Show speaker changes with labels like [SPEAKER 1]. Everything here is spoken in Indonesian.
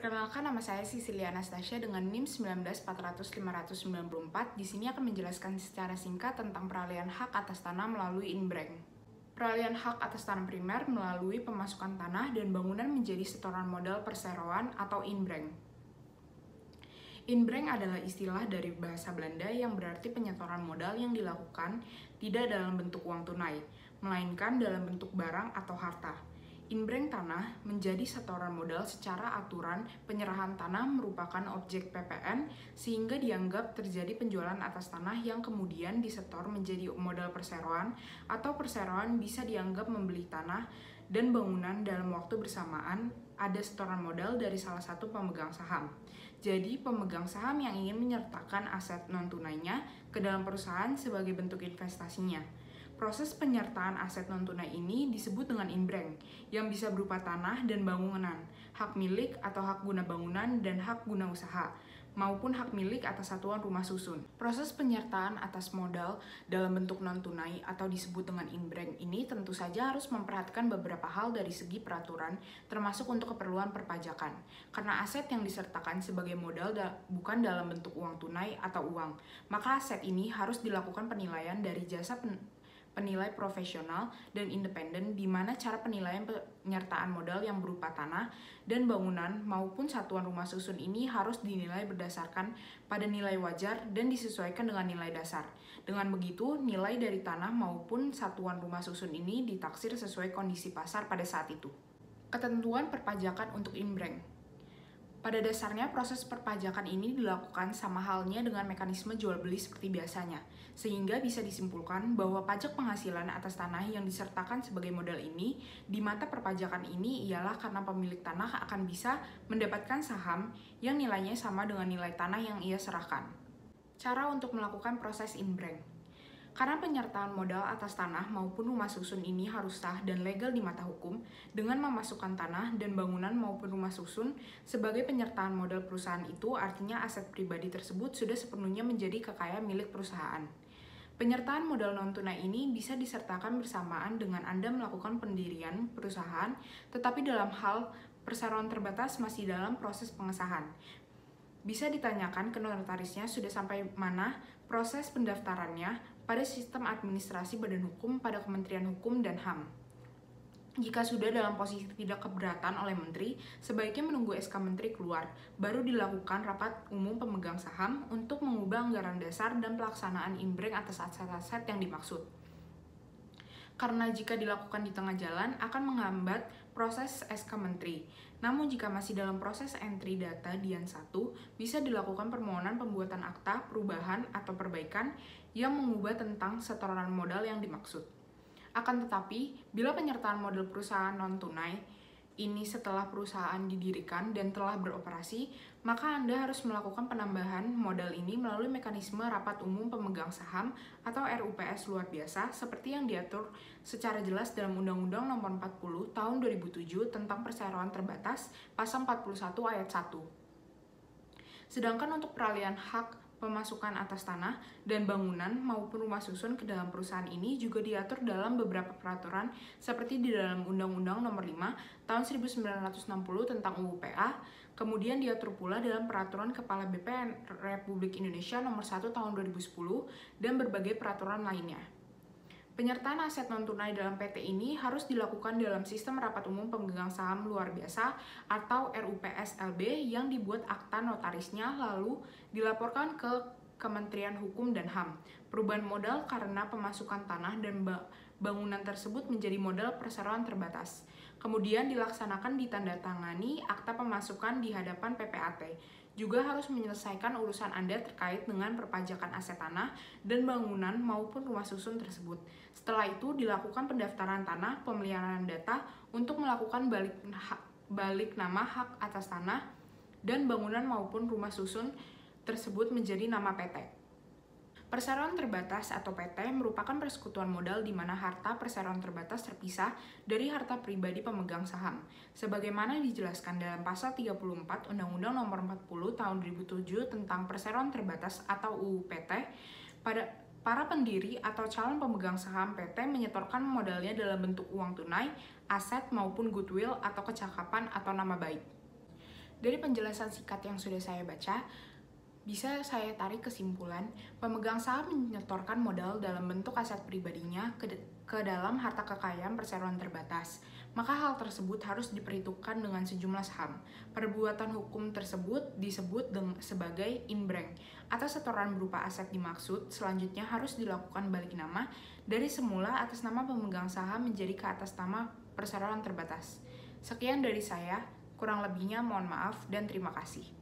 [SPEAKER 1] Perkenalkan, nama saya Sisilia Anastasia dengan NIM 19400-594. Di sini akan menjelaskan secara singkat tentang peralihan hak atas tanah melalui inbreng. Peralihan hak atas tanah primer melalui pemasukan tanah dan bangunan menjadi setoran modal perseroan atau inbreng. Inbreng adalah istilah dari bahasa Belanda yang berarti penyetoran modal yang dilakukan tidak dalam bentuk uang tunai, melainkan dalam bentuk barang atau harta. Inbreng tanah menjadi setoran modal secara aturan. Penyerahan tanah merupakan objek PPN sehingga dianggap terjadi penjualan atas tanah yang kemudian disetor menjadi modal perseroan, atau perseroan bisa dianggap membeli tanah dan bangunan dalam waktu bersamaan. Ada setoran modal dari salah satu pemegang saham. Jadi pemegang saham yang ingin menyertakan aset non-tunainya ke dalam perusahaan sebagai bentuk investasinya. Proses penyertaan aset non-tunai ini disebut dengan inbreng, yang bisa berupa tanah dan bangunan, hak milik atau hak guna bangunan dan hak guna usaha, maupun hak milik atas satuan rumah susun. Proses penyertaan atas modal dalam bentuk non-tunai atau disebut dengan inbreng ini tentu saja harus memperhatikan beberapa hal dari segi peraturan, termasuk untuk keperluan perpajakan. Karena aset yang disertakan sebagai modal bukan dalam bentuk uang tunai atau uang, maka aset ini harus dilakukan penilaian dari jasa penilai profesional dan independen, di mana cara penilaian penyertaan modal yang berupa tanah dan bangunan maupun satuan rumah susun ini harus dinilai berdasarkan pada nilai wajar dan disesuaikan dengan nilai dasar. Dengan begitu, nilai dari tanah maupun satuan rumah susun ini ditaksir sesuai kondisi pasar pada saat itu. Ketentuan perpajakan untuk inbreng. Pada dasarnya, proses perpajakan ini dilakukan sama halnya dengan mekanisme jual beli seperti biasanya, sehingga bisa disimpulkan bahwa pajak penghasilan atas tanah yang disertakan sebagai modal ini di mata perpajakan ini ialah karena pemilik tanah akan bisa mendapatkan saham yang nilainya sama dengan nilai tanah yang ia serahkan. Cara untuk melakukan proses inbreng. Karena penyertaan modal atas tanah maupun rumah susun ini harus sah dan legal di mata hukum, dengan memasukkan tanah dan bangunan maupun rumah susun sebagai penyertaan modal perusahaan itu artinya aset pribadi tersebut sudah sepenuhnya menjadi kekayaan milik perusahaan. Penyertaan modal non-tunai ini bisa disertakan bersamaan dengan Anda melakukan pendirian perusahaan, tetapi dalam hal perseroan terbatas masih dalam proses pengesahan. Bisa ditanyakan ke notarisnya sudah sampai mana proses pendaftarannya pada sistem administrasi badan hukum pada Kementerian Hukum dan HAM. Jika sudah dalam posisi tidak keberatan oleh menteri, sebaiknya menunggu SK menteri keluar, baru dilakukan rapat umum pemegang saham untuk mengubah anggaran dasar dan pelaksanaan inbreng atas aset-aset yang dimaksud. Karena jika dilakukan di tengah jalan akan menghambat proses SK Menteri. Namun jika masih dalam proses entry data Dian 1, bisa dilakukan permohonan pembuatan akta, perubahan, atau perbaikan yang mengubah tentang setoran modal yang dimaksud. Akan tetapi, bila penyertaan modal perusahaan non-tunai ini setelah perusahaan didirikan dan telah beroperasi, maka Anda harus melakukan penambahan modal ini melalui mekanisme rapat umum pemegang saham atau RUPS luar biasa seperti yang diatur secara jelas dalam Undang-Undang Nomor 40 Tahun 2007 tentang Perseroan Terbatas Pasal 41 Ayat 1. Sedangkan untuk peralihan hak pemasukan atas tanah dan bangunan maupun rumah susun ke dalam perusahaan ini juga diatur dalam beberapa peraturan seperti di dalam Undang-Undang Nomor 5 Tahun 1960 tentang UU-PA, kemudian diatur pula dalam Peraturan Kepala BPN Republik Indonesia Nomor 1 Tahun 2010 dan berbagai peraturan lainnya. Penyertaan aset non-tunai dalam PT ini harus dilakukan dalam sistem rapat umum pemegang saham luar biasa atau RUPS-LB yang dibuat akta notarisnya lalu dilaporkan ke Kementerian Hukum dan HAM. Perubahan modal karena pemasukan tanah dan bangunan tersebut menjadi modal perseroan terbatas. Kemudian dilaksanakan ditandatangani akta pemasukan di hadapan PPAT. Juga harus menyelesaikan urusan Anda terkait dengan perpajakan aset tanah dan bangunan maupun rumah susun tersebut. Setelah itu dilakukan pendaftaran tanah, pemeliharaan data untuk melakukan balik nama hak atas tanah dan bangunan maupun rumah susun tersebut menjadi nama PT. Perseroan terbatas atau PT merupakan persekutuan modal di mana harta perseroan terbatas terpisah dari harta pribadi pemegang saham, sebagaimana dijelaskan dalam Pasal 34 Undang-Undang Nomor 40 Tahun 2007 tentang Perseroan Terbatas atau UU PT. Para pendiri atau calon pemegang saham PT menyetorkan modalnya dalam bentuk uang tunai, aset maupun goodwill atau kecakapan atau nama baik. Dari penjelasan singkat yang sudah saya baca, bisa saya tarik kesimpulan, pemegang saham menyetorkan modal dalam bentuk aset pribadinya ke dalam harta kekayaan perseroan terbatas. Maka hal tersebut harus diperhitungkan dengan sejumlah saham. Perbuatan hukum tersebut disebut sebagai inbrank. Atas setoran berupa aset dimaksud, selanjutnya harus dilakukan balik nama dari semula atas nama pemegang saham menjadi ke atas nama perseroan terbatas. Sekian dari saya, kurang lebihnya mohon maaf dan terima kasih.